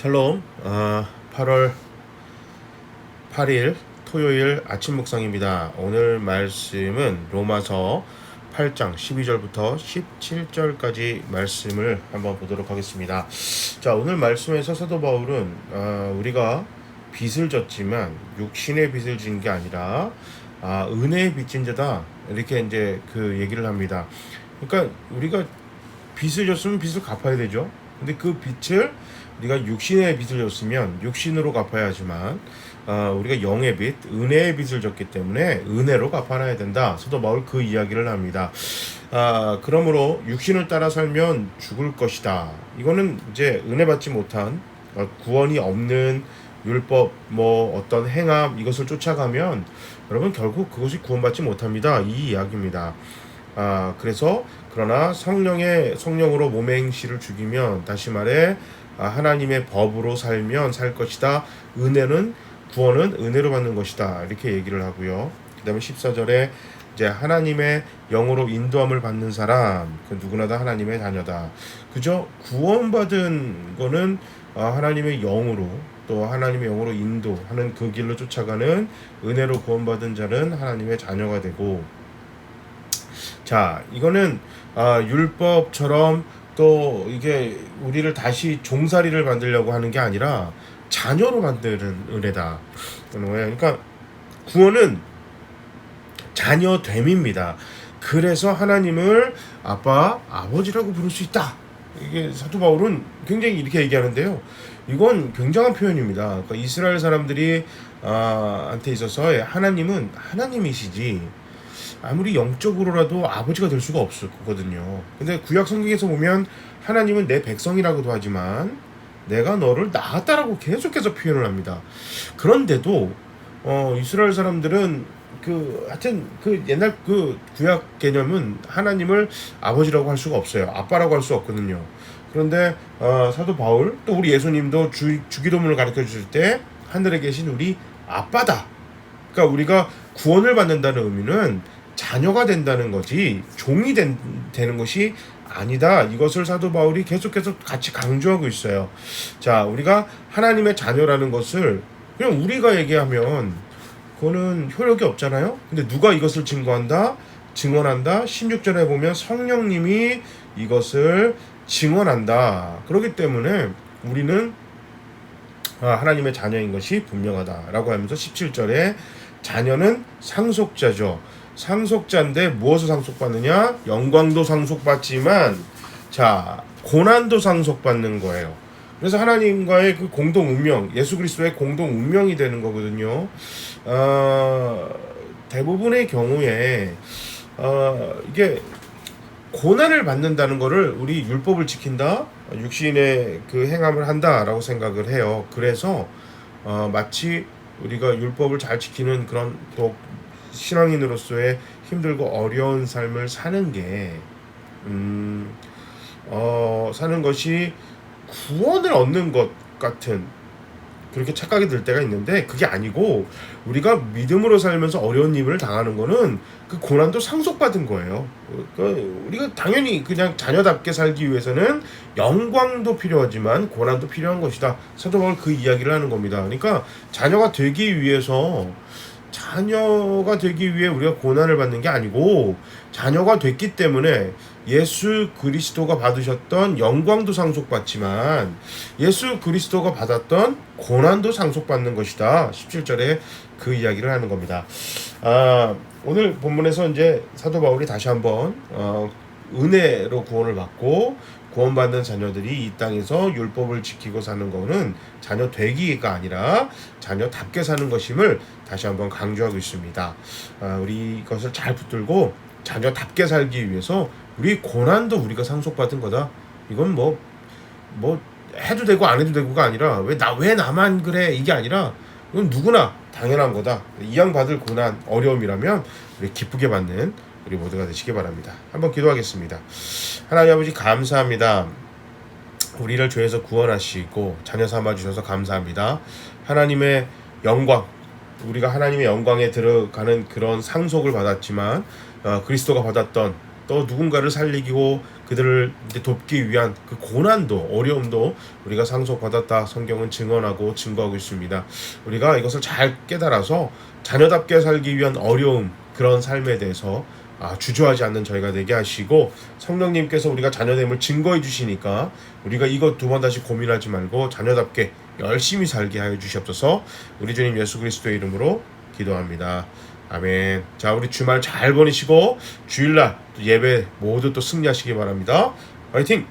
샬롬. 8월 8일 토요일 아침 묵상입니다. 오늘 말씀은 로마서 8장 12절부터 17절까지 말씀을 한번 보도록 하겠습니다. 자, 오늘 말씀에서 사도 바울은 우리가 빚을 졌지만 육신의 빚을 진 게 아니라 은혜의 빚진 자다, 이렇게 이제 그 얘기를 합니다. 그러니까 우리가 빚을 졌으면 빚을 갚아야 되죠. 근데 그 빚을 우리가 육신의 빚을 졌으면 육신으로 갚아야 하지만 우리가 영의 빚, 은혜의 빚을 졌기 때문에 은혜로 갚아놔야 된다. 사도 바울 그 이야기를 합니다. 그러므로 육신을 따라 살면 죽을 것이다. 이거는 이제 은혜 받지 못한, 구원이 없는 율법, 어떤 행함, 이것을 쫓아가면 여러분 결국 그것이 구원받지 못합니다. 이 이야기입니다. 그래서 그러나 성령으로 몸의 행실을 죽이면, 다시 말해 하나님의 법으로 살면 살 것이다. 구원은 은혜로 받는 것이다. 이렇게 얘기를 하고요. 그 다음에 14절에 이제 하나님의 영으로 인도함을 받는 사람, 그 누구나 다 하나님의 자녀다. 그죠? 구원받은 거는 하나님의 영으로, 또 하나님의 영으로 인도하는 그 길로 쫓아가는 은혜로 구원받은 자는 하나님의 자녀가 되고, 자, 이거는 율법처럼 또 이게 우리를 다시 종살이를 만들려고 하는 게 아니라 자녀로 만드는 은혜다. 그러니까 구원은 자녀됨입니다. 그래서 하나님을 아빠, 아버지라고 부를 수 있다. 이게 사도 바울은 굉장히 이렇게 얘기하는데요. 이건 굉장한 표현입니다. 그러니까 이스라엘 사람들이 한테 있어서 하나님은 하나님이시지 아무리 영적으로라도 아버지가 될 수가 없을 거거든요. 근데 구약 성경에서 보면 하나님은 내 백성이라고도 하지만 내가 너를 낳았다라고 계속해서 표현을 합니다. 그런데도 이스라엘 사람들은 하여튼 옛날 구약 개념은 하나님을 아버지라고 할 수가 없어요. 아빠라고 할 수 없거든요. 그런데 사도 바울, 또 우리 예수님도 주기도문을 가르쳐 주실 때 하늘에 계신 우리 아빠다. 그러니까 우리가 구원을 받는다는 의미는 자녀가 된다는 거지 종이 되는 것이 아니다. 이것을 사도 바울이 계속해서 같이 강조하고 있어요. 자, 우리가 하나님의 자녀라는 것을 그냥 우리가 얘기하면 그거는 효력이 없잖아요. 근데 누가 이것을 증거한다? 16절에 보면 성령님이 이것을 증언한다. 그렇기 때문에 우리는 하나님의 자녀인 것이 분명하다라고 하면서 17절에 자녀는 상속자죠. 상속자인데 무엇을 상속받느냐? 영광도 상속받지만 고난도 상속받는 거예요. 그래서 하나님과의 그 공동 운명, 예수 그리스도의 공동 운명이 되는 거거든요. 대부분의 경우에 이게 고난을 받는다는 거를 우리 율법을 지킨다, 육신의 그 행함을 한다라고 생각을 해요. 그래서 마치 우리가 율법을 잘 지키는 그런 또 신앙인으로서의 힘들고 어려운 삶을 사는 게 사는 것이 구원을 얻는 것 같은 그렇게 착각이 들 때가 있는데, 그게 아니고 우리가 믿음으로 살면서 어려운 일을 당하는 거는 그 고난도 상속받은 거예요. 그러니까 우리가 당연히 그냥 자녀답게 살기 위해서는 영광도 필요하지만 고난도 필요한 것이다. 사도 바울 그 이야기를 하는 겁니다. 그러니까 자녀가 되기 위해 우리가 고난을 받는 게 아니고, 자녀가 됐기 때문에 예수 그리스도가 받으셨던 영광도 상속받지만 예수 그리스도가 받았던 고난도 상속받는 것이다. 17절에 그 이야기를 하는 겁니다. 오늘 본문에서 이제 사도 바울이 다시 한번 은혜로 구원을 받고 구원받는 자녀들이 이 땅에서 율법을 지키고 사는 거는 자녀 되기가 아니라 자녀답게 사는 것임을 다시 한번 강조하고 있습니다. 우리 이것을 잘 붙들고 자녀답게 살기 위해서 우리 고난도 우리가 상속받은 거다. 이건 뭐 해도 되고 안 해도 되고가 아니라 왜 나만 그래, 이게 아니라 이건 누구나 당연한 거다. 이양 받을 고난, 어려움이라면 우리 기쁘게 받는 우리 모두가 되시기 바랍니다. 한번 기도하겠습니다. 하나님 아버지, 감사합니다. 우리를 죄에서 구원하시고 자녀 삼아 주셔서 감사합니다. 하나님의 영광, 우리가 하나님의 영광에 들어가는 그런 상속을 받았지만 그리스도가 받았던, 또 누군가를 살리고 그들을 이제 돕기 위한 그 고난도 어려움도 우리가 상속받았다 성경은 증언하고 증거하고 있습니다. 우리가 이것을 잘 깨달아서 자녀답게 살기 위한 어려움 그런 삶에 대해서 주저하지 않는 저희가 되게 하시고 성령님께서 우리가 자녀됨을 증거해 주시니까 우리가 이것 두 번 다시 고민하지 말고 자녀답게 열심히 살게 하여 주시옵소서. 우리 주님 예수 그리스도의 이름으로 기도합니다. 아멘. 자, 우리 주말 잘 보내시고 주일날 예배 모두 또 승리하시기 바랍니다. 화이팅!